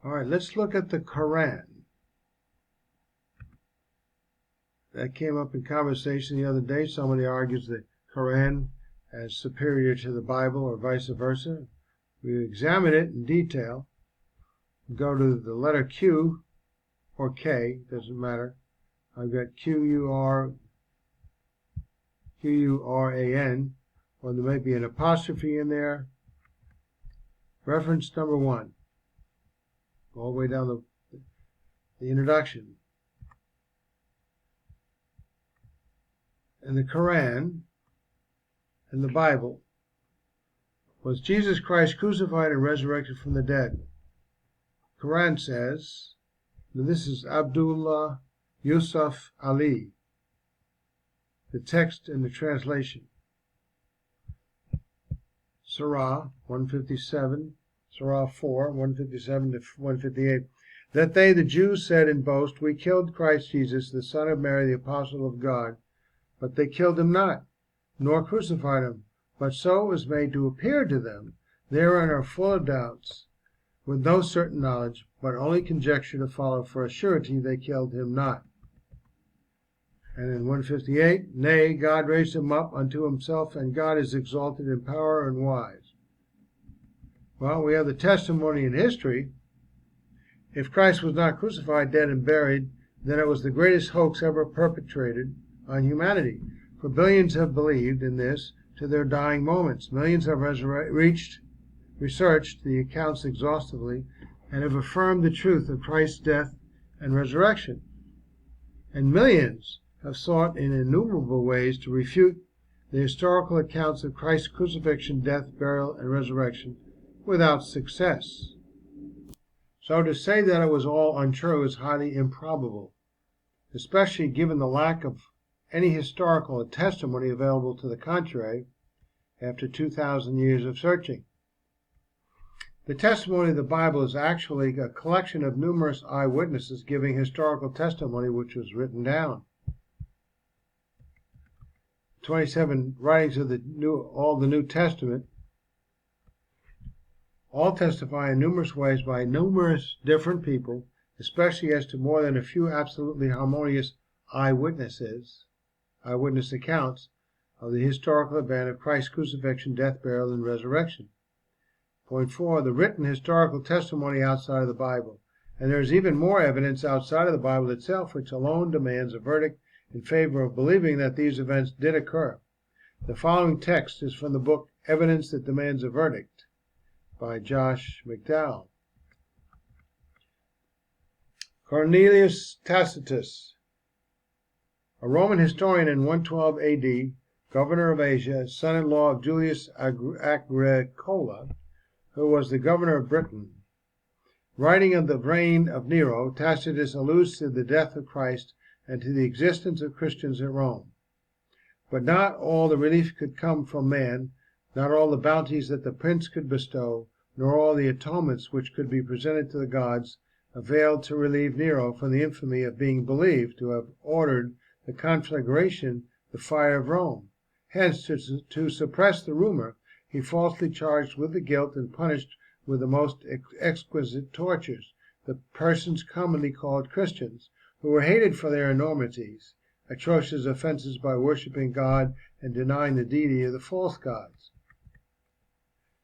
All right, let's look at the Quran. That came up in conversation the other day. Somebody argues the Quran as superior to the Bible or vice versa. We examine it in detail. Go to the letter Q or K, doesn't matter. I've got Q-U-R-A-N, or there may be an apostrophe in there. Reference number 1. Go all the way down the introduction. In the Quran and the Bible, was Jesus Christ crucified and resurrected from the dead? The Quran says, this is Abdullah Yusuf Ali, the text and the translation. Surah 157, Surah 4, 157 to 158. That they, the Jews, said in boast, we killed Christ Jesus, the Son of Mary, the Apostle of God. But they killed him not, nor crucified him. But so it was made to appear to them. Therein are full of doubts, with no certain knowledge, but only conjecture to follow. For a surety they killed him not. And in 158, nay, God raised him up unto himself, and God is exalted in power and wise. Well, we have the testimony in history. If Christ was not crucified, dead, and buried, then it was the greatest hoax ever perpetrated on humanity. For billions have believed in this to their dying moments. Millions have researched the accounts exhaustively and have affirmed the truth of Christ's death and resurrection. And millions have sought in innumerable ways to refute the historical accounts of Christ's crucifixion, death, burial, and resurrection without success. So to say that it was all untrue is highly improbable, especially given the lack of any historical testimony available to the contrary after 2,000 years of searching. The testimony of the Bible is actually a collection of numerous eyewitnesses giving historical testimony which was written down. 27 writings of all the New Testament all testify in numerous ways by numerous different people, especially as to more than a few absolutely harmonious eyewitness accounts of the historical event of Christ's crucifixion, death, burial, and resurrection. Point 4, the written historical testimony outside of the Bible. And there is even more evidence outside of the Bible itself, which alone demands a verdict in favor of believing that these events did occur. The following text is from the book Evidence That Demands a Verdict by Josh McDowell. Cornelius Tacitus, a Roman historian in 112 AD, governor of Asia, son-in-law of Julius Agricola, who was the governor of Britain. Writing of the reign of Nero, Tacitus alludes to the death of Christ and to the existence of Christians at Rome. But not all the relief could come from man, not all the bounties that the prince could bestow, nor all the atonements which could be presented to the gods availed to relieve Nero from the infamy of being believed to have ordered the conflagration, the fire of Rome. Hence, to suppress the rumor, he falsely charged with the guilt and punished with the most exquisite tortures the persons commonly called Christians, who were hated for their enormities, atrocious offenses by worshiping God and denying the deity of the false gods.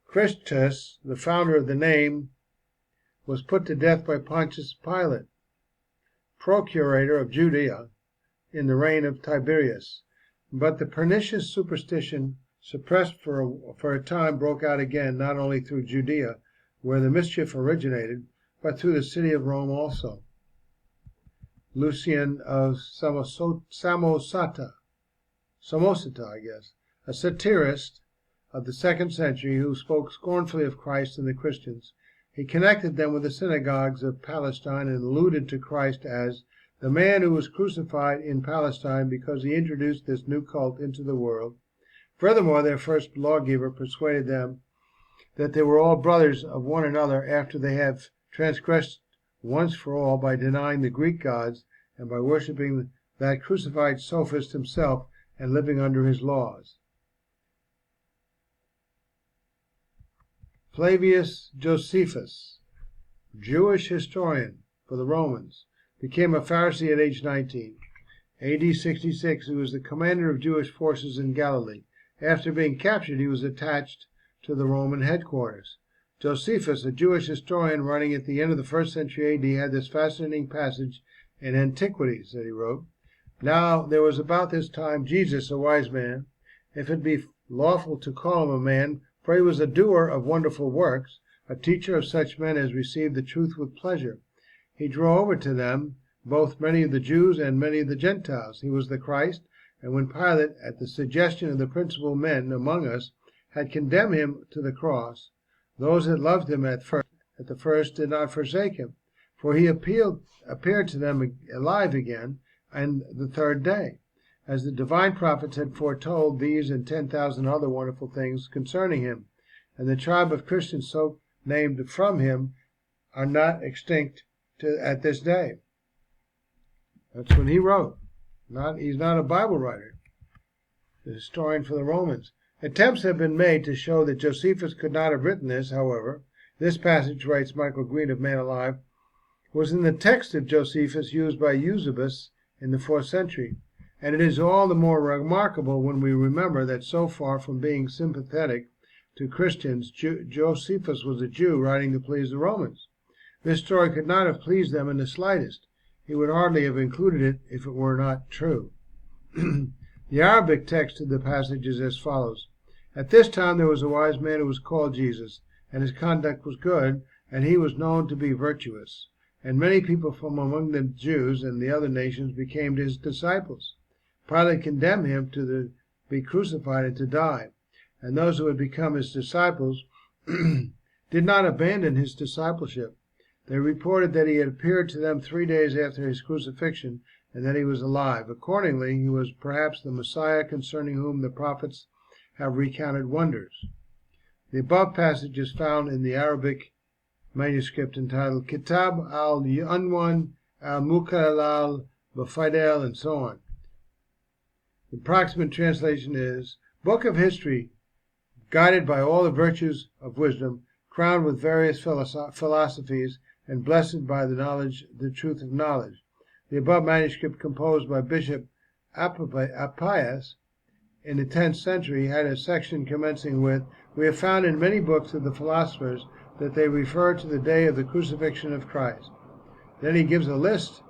Christus, the founder of the name, was put to death by Pontius Pilate, procurator of Judea, in the reign of Tiberius. But the pernicious superstition, suppressed for a time, broke out again, not only through Judea, where the mischief originated, but through the city of Rome also. Lucian of Samosata, a satirist of the 2nd century who spoke scornfully of Christ and the Christians. He connected them with the synagogues of Palestine and alluded to Christ as the man who was crucified in Palestine because he introduced this new cult into the world. Furthermore, their first lawgiver persuaded them that they were all brothers of one another after they have transgressed once for all by denying the Greek gods and by worshiping that crucified sophist himself and living under his laws. Flavius Josephus, Jewish historian for the Romans, became a Pharisee at age 19. AD 66, he was the commander of Jewish forces in Galilee. After being captured, he was attached to the Roman headquarters. Josephus, a Jewish historian writing at the end of the 1st century AD, had this fascinating passage in Antiquities that he wrote. Now there was about this time Jesus, a wise man, if it be lawful to call him a man, for he was a doer of wonderful works, a teacher of such men as received the truth with pleasure. He drew over to them both many of the Jews and many of the Gentiles. He was the Christ, and when Pilate, at the suggestion of the principal men among us, had condemned him to the cross, those that loved him at the first did not forsake him, for he appeared to them alive again, and the third day, as the divine prophets had foretold these and 10,000 other wonderful things concerning him. And the tribe of Christians so named from him are not extinct at this day. That's what he wrote. He's not a Bible writer, the historian for the Romans. Attempts have been made to show that Josephus could not have written this, however. This passage, writes Michael Green of Man Alive, was in the text of Josephus used by Eusebius in the 4th century, and it is all the more remarkable when we remember that so far from being sympathetic to Christians, Josephus was a Jew writing to please the Romans. This story could not have pleased them in the slightest. He would hardly have included it if it were not true. The Arabic text of the passage is as follows. At this time there was a wise man who was called Jesus, and his conduct was good, and he was known to be virtuous. And many people from among the Jews and the other nations became his disciples. Pilate condemned him to be crucified and to die. And those who had become his disciples did not abandon his discipleship. They reported that he had appeared to them 3 days after his crucifixion, and that he was alive. Accordingly, he was perhaps the Messiah concerning whom the prophets have recounted wonders. The above passage is found in the Arabic manuscript entitled Kitab al-Unwan al-Mukalal Bafidel, and so on. The approximate translation is, Book of History, guided by all the virtues of wisdom, crowned with various philosophies, and blessed by the truth of knowledge. The above manuscript, composed by Bishop Appius in the 10th century, had a section commencing with, We have found in many books of the philosophers that they refer to the day of the crucifixion of Christ. Then he gives a list.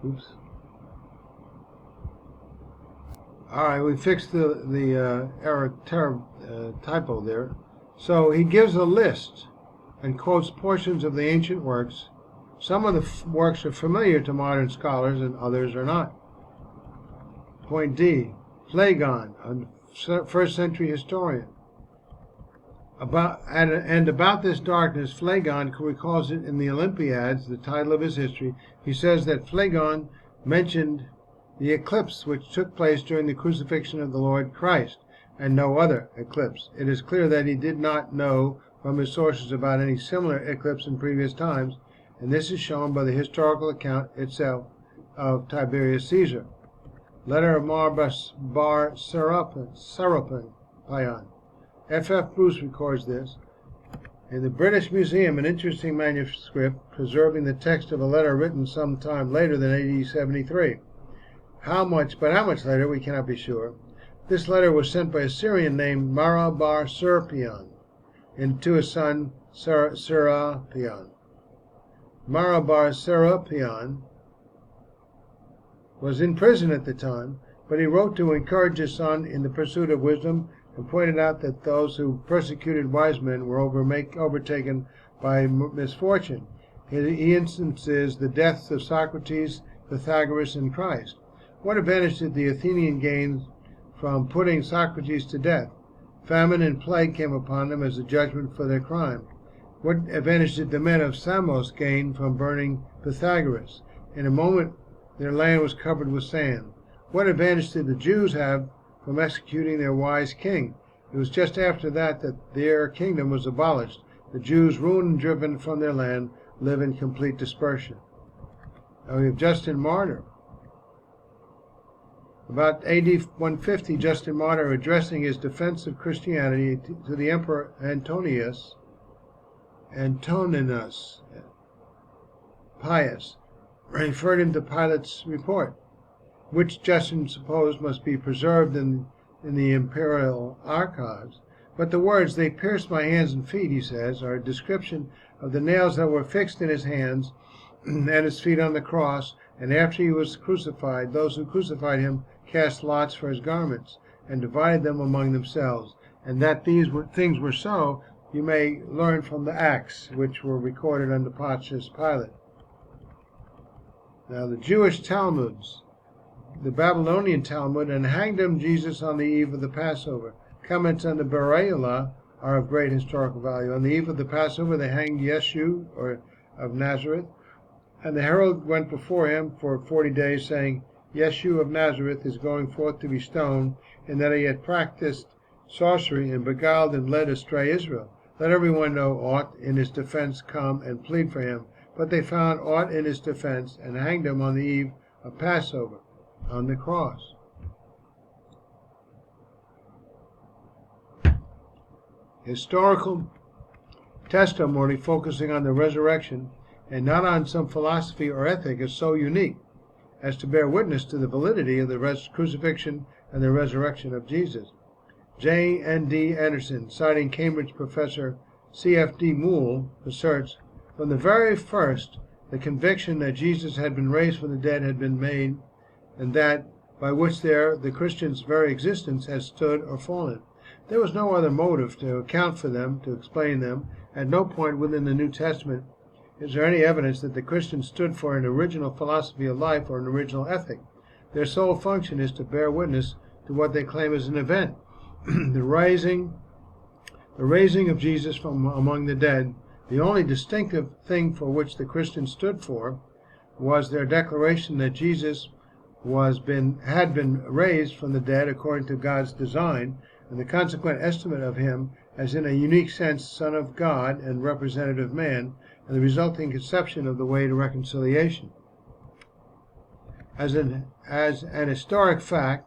Oops. All right, we fixed the typo there. So he gives a list and quotes portions of the ancient works. Some of the works are familiar to modern scholars and others are not. Point D. Phlegon, a 1st century historian. About this darkness, Phlegon recalls it in the Olympiads, the title of his history. He says that Phlegon mentioned the eclipse which took place during the crucifixion of the Lord Christ, and no other eclipse. It is clear that he did not know from his sources about any similar eclipse in previous times, and this is shown by the historical account itself of Tiberius Caesar. Letter of Bar Serapion. F.F. Bruce records this. In the British Museum, an interesting manuscript preserving the text of a letter written some time later than AD 73. How much later, we cannot be sure. This letter was sent by a Syrian named Mara bar Serapion to his son Serapion. Mara bar Serapion was in prison at the time, but he wrote to encourage his son in the pursuit of wisdom and pointed out that those who persecuted wise men were overtaken by misfortune. He instances the deaths of Socrates, Pythagoras, and Christ. What advantage did the Athenians gain from putting Socrates to death? Famine and plague came upon them as a judgment for their crime. What advantage did the men of Samos gain from burning Pythagoras? In a moment their land was covered with sand. What advantage did the Jews have from executing their wise king? It was just after that their kingdom was abolished. The Jews, ruined and driven from their land, live in complete dispersion. Now we have Justin Martyr. About AD 150, Justin Martyr, addressing his defense of Christianity to the Emperor Antoninus Pius, referred him to Pilate's report, which Justin supposed must be preserved in the imperial archives. But the words, "They pierced my hands and feet," he says, are a description of the nails that were fixed in his hands and his feet on the cross, and after he was crucified, those who crucified him cast lots for his garments and divided them among themselves. And that these things were so, you may learn from the Acts, which were recorded under Pontius Pilate. Now the Jewish Talmuds, the Babylonian Talmud, and hanged him, Jesus, on the eve of the Passover. Comments on the Baraila are of great historical value. On the eve of the Passover, they hanged Yeshu, or of Nazareth, and the herald went before him for 40 days, saying, "Yeshu of Nazareth is going forth to be stoned, in that he had practiced sorcery and beguiled and led astray Israel. Let everyone know aught in his defense come and plead for him." But they found aught in his defense and hanged him on the eve of Passover on the cross. Historical testimony focusing on the resurrection and not on some philosophy or ethic is so unique as to bear witness to the validity of the crucifixion and the resurrection of Jesus. J.N.D. Anderson, citing Cambridge professor C.F.D. Moule, asserts, "From the very first, the conviction that Jesus had been raised from the dead had been made, and that by which the Christian's very existence has stood or fallen. There was no other motive to account for them, to explain them. At no point within the New Testament is there any evidence that the Christians stood for an original philosophy of life or an original ethic. Their sole function is to bear witness to what they claim is an event, the raising of Jesus from among the dead. The only distinctive thing for which the Christians stood for was their declaration that Jesus had been raised from the dead according to God's design, and the consequent estimate of him as in a unique sense Son of God and representative man, and the resulting conception of the way to reconciliation. As an historic fact,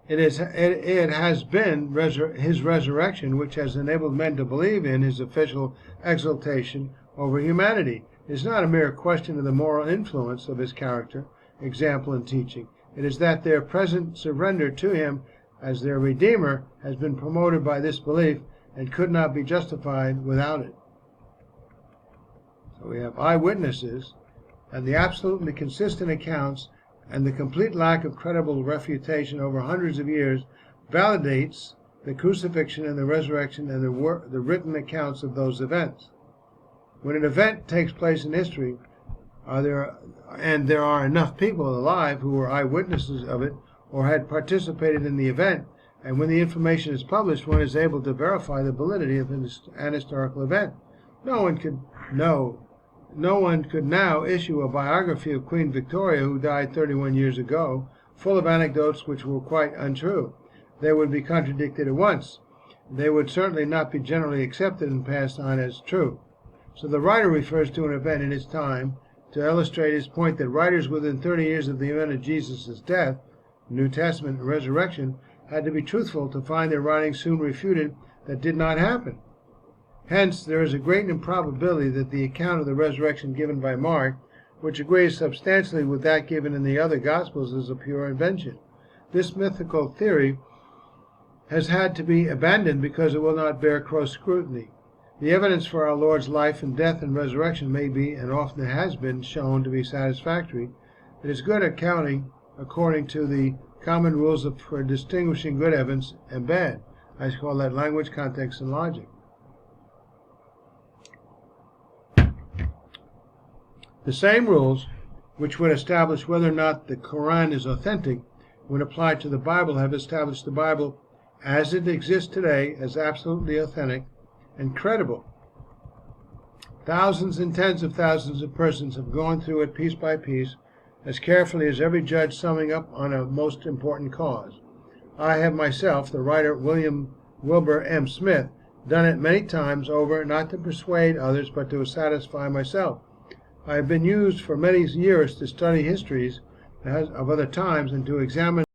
it has been his resurrection which has enabled men to believe in his official exaltation over humanity. It is not a mere question of the moral influence of his character, example, and teaching. It is that their present surrender to him as their Redeemer has been promoted by this belief and could not be justified without it. So we have eyewitnesses, and the absolutely consistent accounts and the complete lack of credible refutation over hundreds of years validates the crucifixion and the resurrection and the written accounts of those events. When an event takes place in history, there are enough people alive who were eyewitnesses of it or had participated in the event, and when the information is published, one is able to verify the validity of an historical event. No one could now issue a biography of Queen Victoria, who died 31 years ago, full of anecdotes which were quite untrue. They would be contradicted at once. They would certainly not be generally accepted and passed on as true. So the writer refers to an event in his time to illustrate his point that writers within 30 years of the event of Jesus' death, New Testament, and resurrection had to be truthful to find their writings soon refuted that did not happen. Hence, there is a great improbability that the account of the resurrection given by Mark, which agrees substantially with that given in the other Gospels, is a pure invention. This mythical theory has had to be abandoned because it will not bear close scrutiny. The evidence for our Lord's life and death and resurrection may be, and often has been, shown to be satisfactory. It is good accounting according to the common rules for distinguishing good evidence and bad. I call that language, context, and logic. The same rules which would establish whether or not the QUR'AN is authentic when applied to the Bible have established the Bible as it exists today as absolutely authentic and credible. Thousands and tens of thousands of persons have gone through it piece by piece, as carefully as every judge summing up on a most important cause. I have myself, the writer William Wilbur M. Smith, done it many times over, not to persuade others, but to satisfy myself. I have been used for many years to study histories of other times and to examine